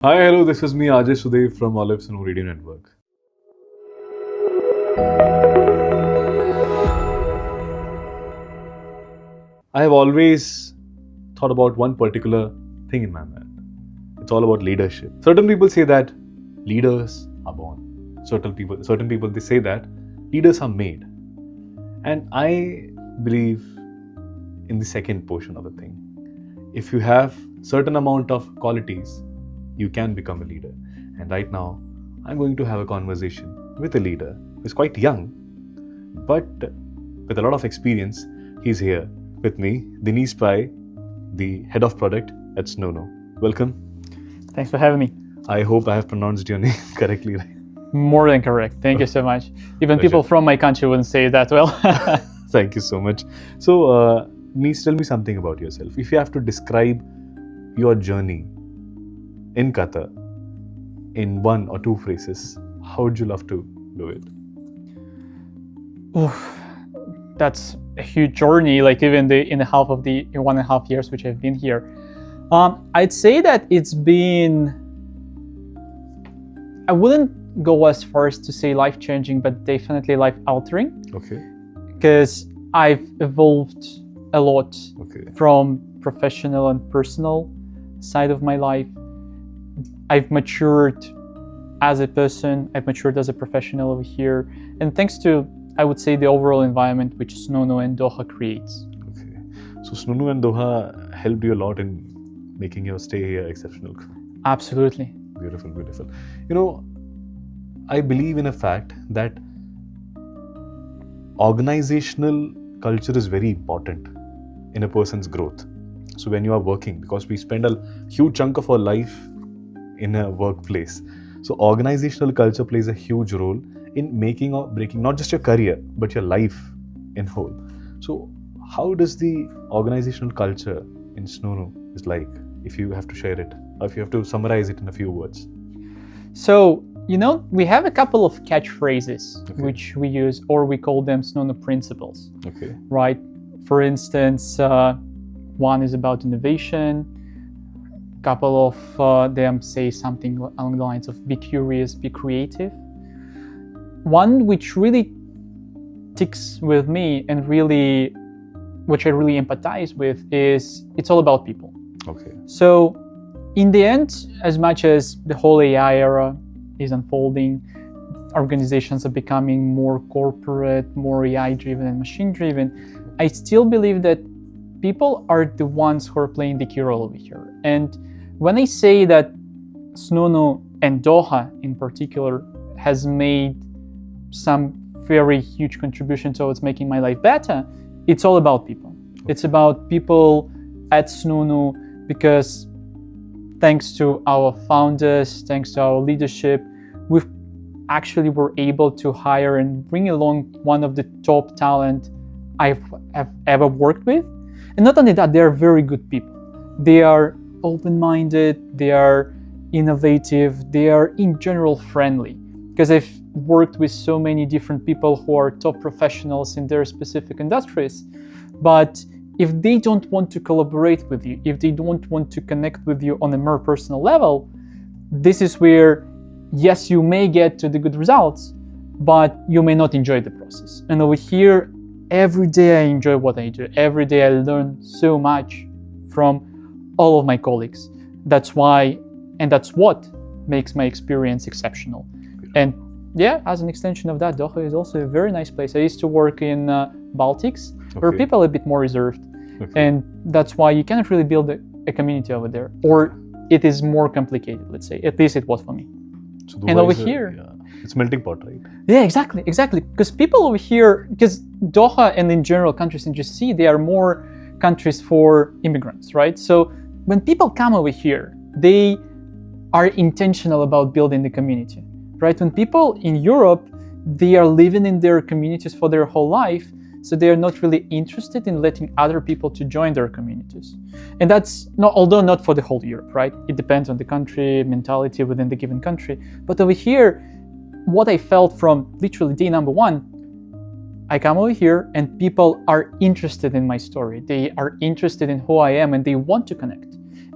Hi, hello, this is me, Ajay Sudev from Snoonu Radio Network. I have always thought about one particular thing in my mind. It's all about leadership. Certain people say that leaders are born. Certain people they say that leaders are made. And I believe in the second portion of the thing. If you have certain amount of qualities, you can become a leader. And right now, I'm going to have a conversation with a leader who's quite young, but with a lot of experience. He's here with me, Denis, the head of product at Snoonu. Welcome. Thanks for having me. I hope I have pronounced your name correctly, right? More than correct. Thank you so much. Even Pleasure. people from my country wouldn't say it that well. Thank you so much. So, Denis, tell me something about yourself. If you have to describe your journey in Qatar in one or two phrases, how would you love to do it? Oof, that's a huge journey. Like even in 1.5 years which I've been here, I'd say that it's been. I wouldn't go as far as to say life-changing, but definitely life-altering. Okay. Because I've evolved a lot from professional and personal side of my life. I've matured as a person, I've matured as a professional over here, and thanks to, I would say, the overall environment which Snoonu and Doha creates. Okay. So Snoonu and Doha helped you a lot in making your stay here exceptional. Absolutely. Beautiful, beautiful. You know, I believe in a fact that organizational culture is very important in a person's growth. So when you are working, because we spend a huge chunk of our life in a workplace, so organizational culture plays a huge role in making or breaking not just your career but your life in whole. So how does the organizational culture in Snoonu is like, if you have to share it, or if you have to summarize it in a few words? So, we have a couple of catchphrases which we use, or we call them Snoonu principles. Okay. Right? For instance, one is about innovation. Couple of them say something along the lines of be curious, be creative. One which really ticks with me and which I really empathize with is it's all about people. Okay. So in the end, as much as the whole AI era is unfolding, organizations are becoming more corporate, more AI driven and machine driven, I still believe that people are the ones who are playing the key role over here. And when I say that Snoonu and Doha in particular has made some very huge contribution towards making my life better, it's all about people. It's about people at Snoonu because thanks to our founders, thanks to our leadership, we actually were able to hire and bring along one of the top talent I've ever worked with. And not only that, they are very good people. They are open-minded, they are innovative, they are in general friendly. Because I've worked with so many different people who are top professionals in their specific industries, but if they don't want to collaborate with you, if they don't want to connect with you on a more personal level, this is where, yes, you may get to the good results, but you may not enjoy the process. And over here, every day I enjoy what I do. Every day I learn so much from all of my colleagues. That's why, and that's what makes my experience exceptional. And yeah, as an extension of that, Doha is also a very nice place. I used to work in Baltics, where people are a bit more reserved. And that's why you cannot really build a community over there. Or it is more complicated, let's say. At least it was for me. So and over here, it's melting pot, right? Yeah, exactly. Because people over here, because Doha and in general countries in GCC, they are more countries for immigrants, right? So when people come over here, they are intentional about building the community, right? When people in Europe, they are living in their communities for their whole life, so they are not really interested in letting other people to join their communities. And that's not, although not for the whole Europe, right? It depends on the country, mentality within the given country. But over here, what I felt from literally day number one, I come over here and people are interested in my story. They are interested in who I am and they want to connect.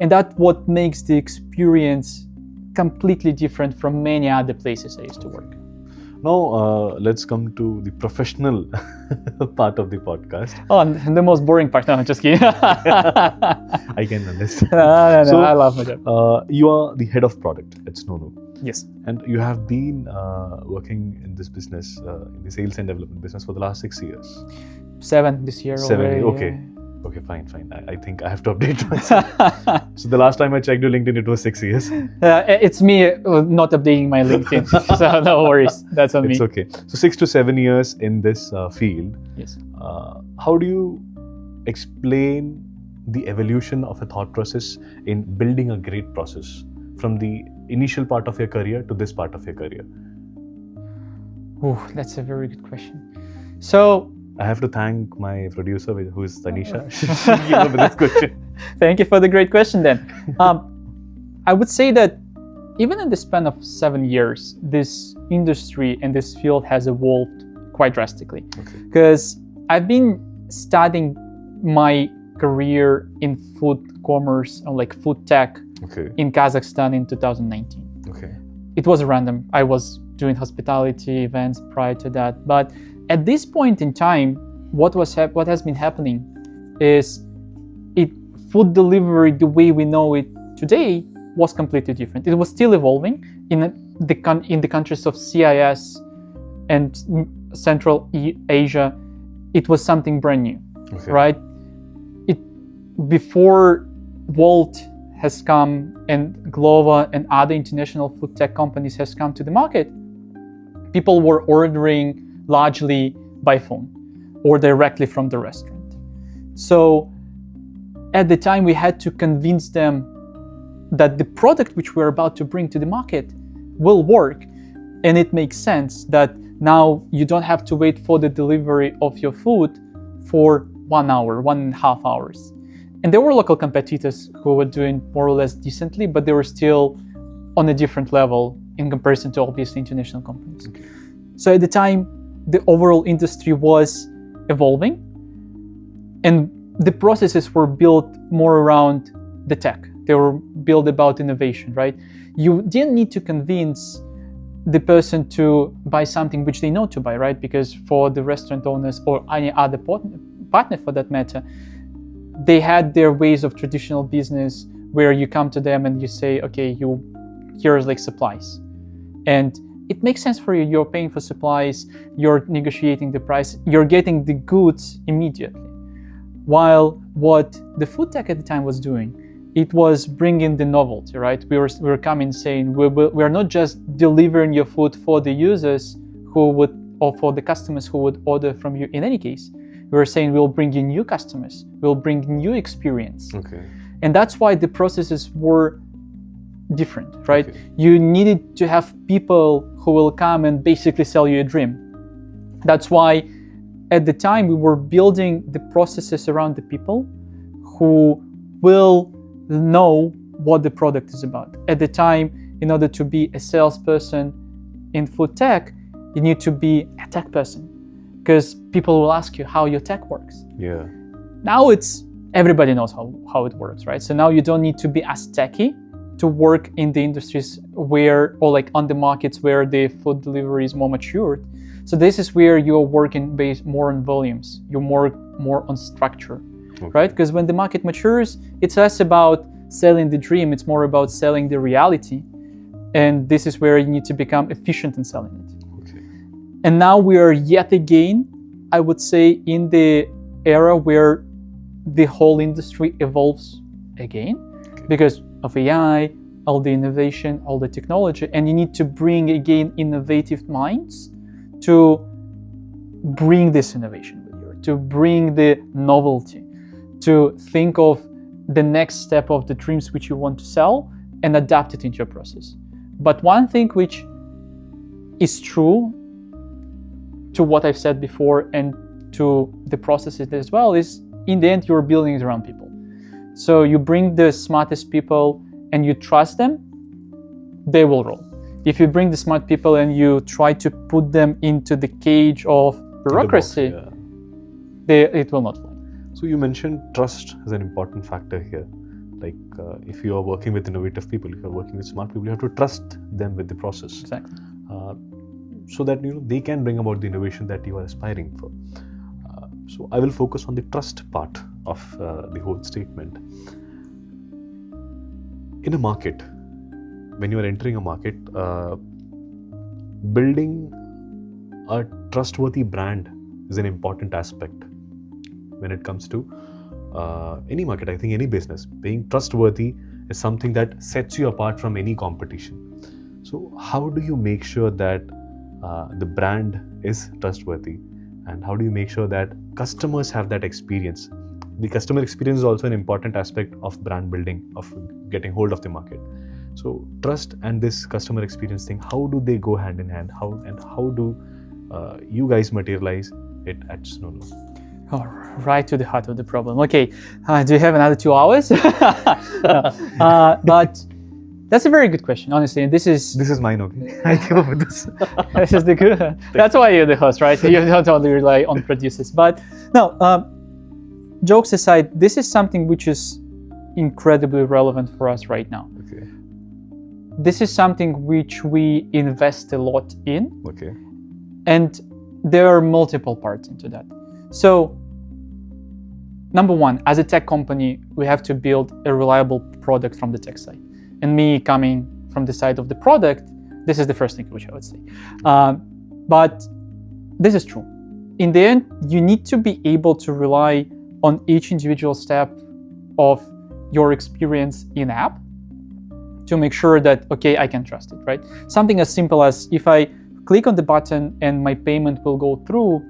And that's what makes the experience completely different from many other places I used to work. Now, let's come to the professional part of the podcast. Oh, and the most boring part. No, I'm just kidding. I can understand. No, So, I love my job. You are the head of product at Snoonu. Yes. And you have been working in this business, in the sales and development business for the last 6 years. 7 this year 7, already. okay. Okay, fine. I think I have to update myself. So the last time I checked your LinkedIn, it was 6 years. It's me not updating my LinkedIn, so no worries. That's on me. It's okay. So 6 to 7 years in this field. Yes. How do you explain the evolution of a thought process in building a great process from the initial part of your career to this part of your career? Ooh, that's a very good question. So I have to thank my producer, who is Tanisha. She came up with this question. Thank you for the great question then. I would say that even in the span of 7 years, this industry and this field has evolved quite drastically. Because I've been studying my career in food commerce, or like food tech, in Kazakhstan in 2019. It was random. I was doing hospitality events prior to that. But at this point in time, what has been happening is food delivery, the way we know it today, was completely different. It was still evolving in the countries of CIS and Central Asia. It was something brand new, right? Before Wolt has come and Glova and other international food tech companies has come to the market, people were ordering largely by phone or directly from the restaurant. So at the time, we had to convince them that the product which we're about to bring to the market will work. And it makes sense that now you don't have to wait for the delivery of your food for 1 hour, 1.5 hours. And there were local competitors who were doing more or less decently, but they were still on a different level in comparison to obviously international companies. So at the time, the overall industry was evolving, and the processes were built more around the tech. They were built about innovation, right? You didn't need to convince the person to buy something which they know to buy, right? Because for the restaurant owners or any other partner for that matter, they had their ways of traditional business where you come to them and you say, okay, here's like supplies. And it makes sense for you. You're paying for supplies, you're negotiating the price, you're getting the goods immediately. While what the food tech at the time was doing, it was bringing the novelty, right? We were coming saying, we're not just delivering your food for the users or for the customers who would order from you in any case. We were saying we'll bring you new customers, we'll bring new experience. And that's why the processes were different, right? You needed to have people who will come and basically sell you a dream. That's why at the time we were building the processes around the people who will know what the product is about. At the time, in order to be a salesperson in food tech, you need to be a tech person because people will ask you how your tech works. Now everybody knows how it works, right? So now you don't need to be as techy to work in the industries or like on the markets where the food delivery is more matured. So this is where you're working based more on volumes. You're more on structure, right? Because when the market matures, it's less about selling the dream. It's more about selling the reality. And this is where you need to become efficient in selling it. And now we are yet again, I would say, in the era where the whole industry evolves again because of AI, all the innovation, all the technology, and you need to bring again innovative minds to bring this innovation with you, to bring the novelty, to think of the next step of the dreams which you want to sell and adapt it into your process. But one thing which is true to what I've said before and to the processes as well is in the end you're building it around people. So you bring the smartest people and you trust them, they will roll. If you bring the smart people and you try to put them into the cage of bureaucracy, it will not fly. So you mentioned trust as an important factor here. Like if you are working with innovative people, if you are working with smart people, you have to trust them with the process. Exactly. So that they can bring about the innovation that you are aspiring for. So I will focus on the trust part of the whole statement. In a market, when you are entering a market, building a trustworthy brand is an important aspect when it comes to any market. I think any business, being trustworthy is something that sets you apart from any competition. So how do you make sure that the brand is trustworthy, and how do you make sure that customers have that experience? The customer experience is also an important aspect of brand building, of getting hold of the market. So trust and this customer experience thing, how do they go hand in hand? How do you guys materialize it at Snoonu? Oh, right to the heart of the problem. Okay, do you have another 2 hours? But that's a very good question, honestly. And this is mine, okay? I came up with this. this is the good. That's why you're the host, right? You don't only rely on producers. But no, jokes aside, this is something which is incredibly relevant for us right now. Okay. This is something which we invest a lot in. Okay. And there are multiple parts into that. So, number one, as a tech company, we have to build a reliable product from the tech side. And me coming from the side of the product, this is the first thing which I would say. But this is true. In the end, you need to be able to rely on each individual step of your experience in app to make sure that, okay, I can trust it, right? Something as simple as if I click on the button and my payment will go through,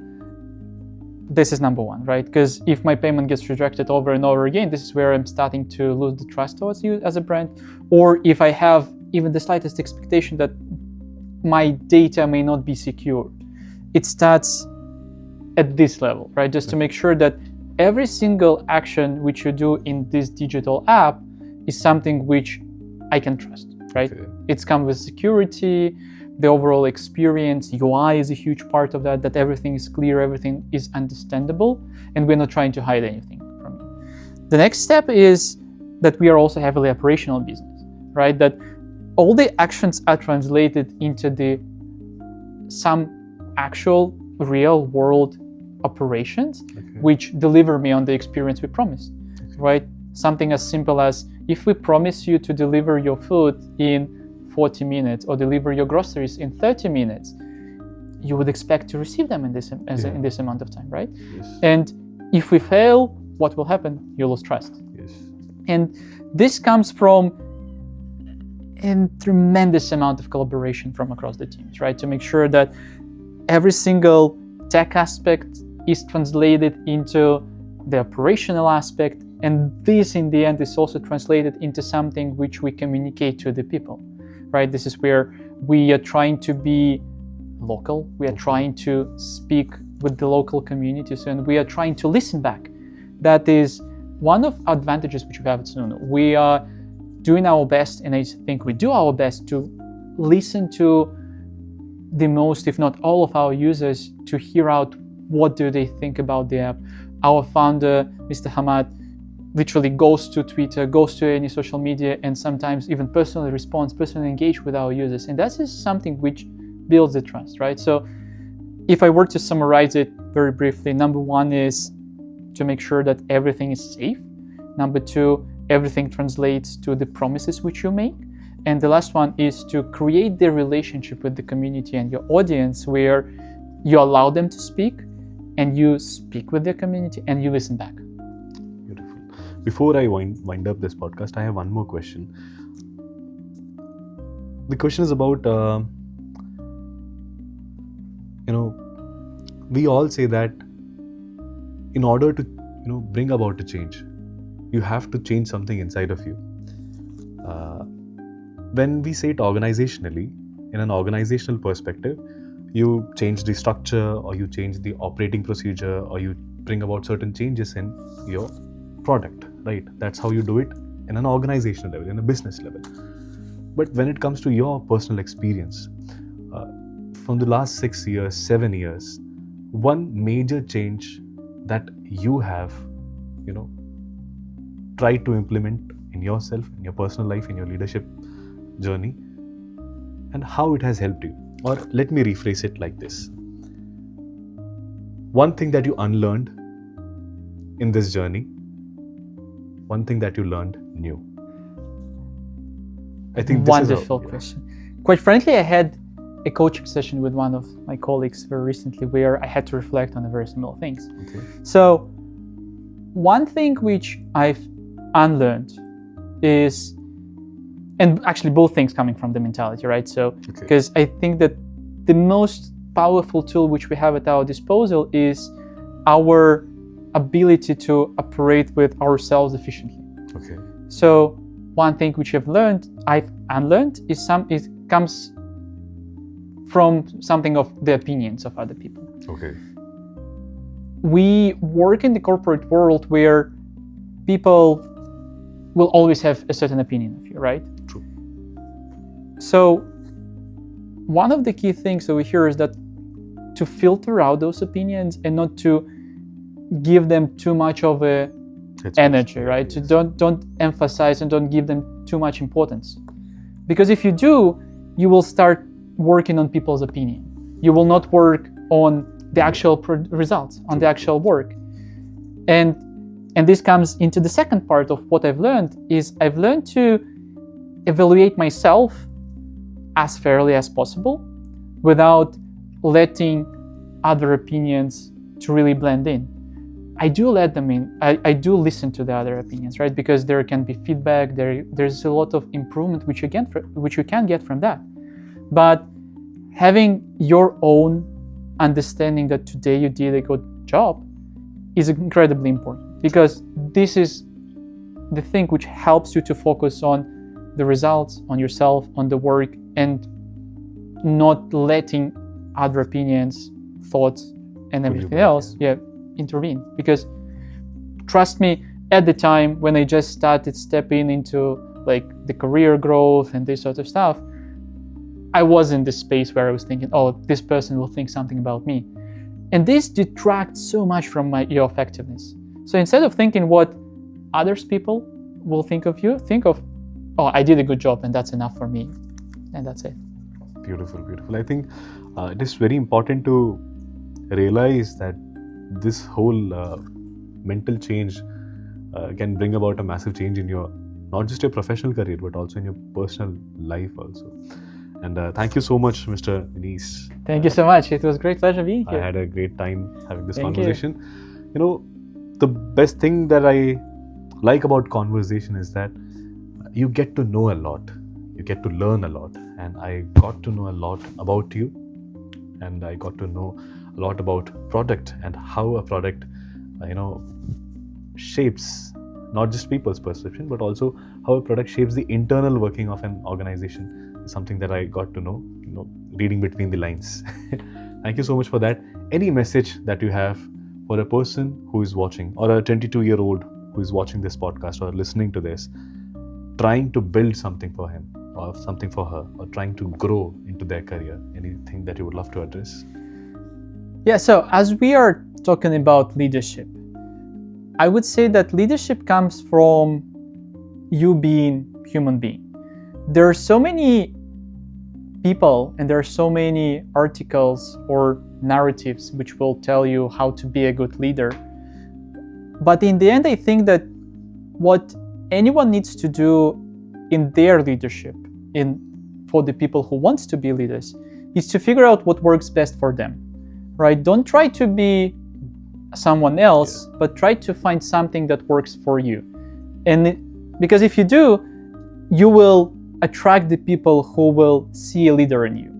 this is number one, right? Because if my payment gets rejected over and over again, this is where I'm starting to lose the trust towards you as a brand. Or if I have even the slightest expectation that my data may not be secured, it starts at this level, right? Just to make sure that every single action which you do in this digital app is something which I can trust, right? Okay. It's come with security, the overall experience, UI is a huge part of that everything is clear, everything is understandable, and we're not trying to hide anything from you. The next step is that we are also heavily operational business, right? That all the actions are translated into some actual real world operations, which deliver me on the experience we promised, right? Something as simple as if we promise you to deliver your food in 40 minutes or deliver your groceries in 30 minutes, you would expect to receive them in this amount of time, right? Yes. And if we fail, what will happen? You lose trust. Yes. And this comes from a tremendous amount of collaboration from across the teams, right? To make sure that every single tech aspect is translated into the operational aspect, and this in the end is also translated into something which we communicate to the people, right? This is where we are trying to be local, we are trying to speak with the local communities, and we are trying to listen back. That is one of our advantages which we have at Snoonu. We are doing our best, and I think we do our best to listen to the most, if not all of our users, to hear out what do they think about the app. Our founder, Mr. Hamad, literally goes to Twitter, goes to any social media, and sometimes even personally responds, personally engage with our users. And that is something which builds the trust, right? So if I were to summarize it very briefly, number one is to make sure that everything is safe. Number two, everything translates to the promises which you make. And the last one is to create the relationship with the community and your audience where you allow them to speak and you speak with the community and you listen back. Beautiful. Before I wind up this podcast, I have one more question. The question is about, we all say that in order to, bring about a change, you have to change something inside of you. When we say it organizationally, in an organizational perspective, you change the structure or you change the operating procedure or you bring about certain changes in your product, right? That's how you do it in an organizational level, in a business level. But when it comes to your personal experience, from the last 6 years, 7 years, one major change that you have, tried to implement in yourself, in your personal life, in your leadership journey, and how it has helped you. Or let me rephrase it like this. One thing that you unlearned in this journey, one thing that you learned new. I think this Wonderful question. Quite frankly, I had a coaching session with one of my colleagues very recently where I had to reflect on very similar things. Okay. So one thing which I've unlearned is, and actually both things coming from the mentality, right? So, because I think that the most powerful tool which we have at our disposal is our ability to operate with ourselves efficiently. Okay. So one thing which I've unlearned is it comes from something of the opinions of other people. Okay. We work in the corporate world where people will always have a certain opinion of you, right? True. So one of the key things over here is that to filter out those opinions and not to give them too much of a energy, right? Yes. So don't emphasize and don't give them too much importance. Because if you do, you will start working on people's opinion. You will not work on the actual results, on the actual work. And this comes into the second part of what I've learned is I've learned to evaluate myself as fairly as possible without letting other opinions to really blend in. I do let them in. I do listen to the other opinions, right? Because there can be feedback. There's a lot of improvement which you can get from that. But having your own understanding that today you did a good job is incredibly important, because this is the thing which helps you to focus on the results, on yourself, on the work, and not letting other opinions, thoughts, and everything else intervene. Because trust me, at the time when I just started stepping into like the career growth and this sort of stuff, I was in this space where I was thinking, oh, this person will think something about me. And this detracts so much from your effectiveness. So instead of thinking what others people will think of you, think of, oh, I did a good job and that's enough for me. And that's it. Beautiful, beautiful. I think it is very important to realize that this whole mental change can bring about a massive change in your, not just your professional career, but also in your personal life also. And thank you so much, Mr. Denis. Thank you so much. It was a great pleasure being here. I had a great time having this Thank conversation. You know, the best thing that I like about conversation is that you get to know a lot. You get to learn a lot. And I got to know a lot about you. And I got to know a lot about product and how a product, shapes not just people's perception, but also how a product shapes the internal working of an organization. Something that I got to know, reading between the lines. Thank you so much for that. Any message that you have for a person who is watching, or a 22-year-old who is watching this podcast or listening to this, trying to build something for him or something for her, or trying to grow into their career, anything that you would love to address? Yeah, so as we are talking about leadership, I would say that leadership comes from you being a human being. There are so many people and there are so many articles or narratives which will tell you how to be a good leader. But in the end, I think that what anyone needs to do in their leadership, for the people who wants to be leaders, is to figure out what works best for them, right? Don't try to be someone else, but try to find something that works for you. Because if you do, you will attract the people who will see a leader in you.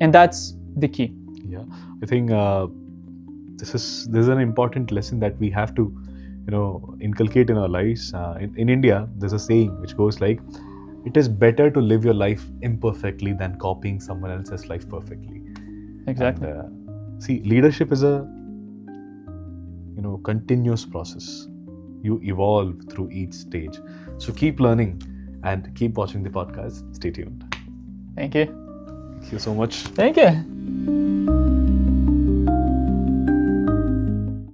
And that's the key. Yeah, I think this is an important lesson that we have to, inculcate in our lives. In India, there's a saying which goes like, it is better to live your life imperfectly than copying someone else's life perfectly. Exactly. And, see, leadership is a, continuous process. You evolve through each stage. So keep learning and keep watching the podcast. Stay tuned. Thank you. Thank you so much. Thank you.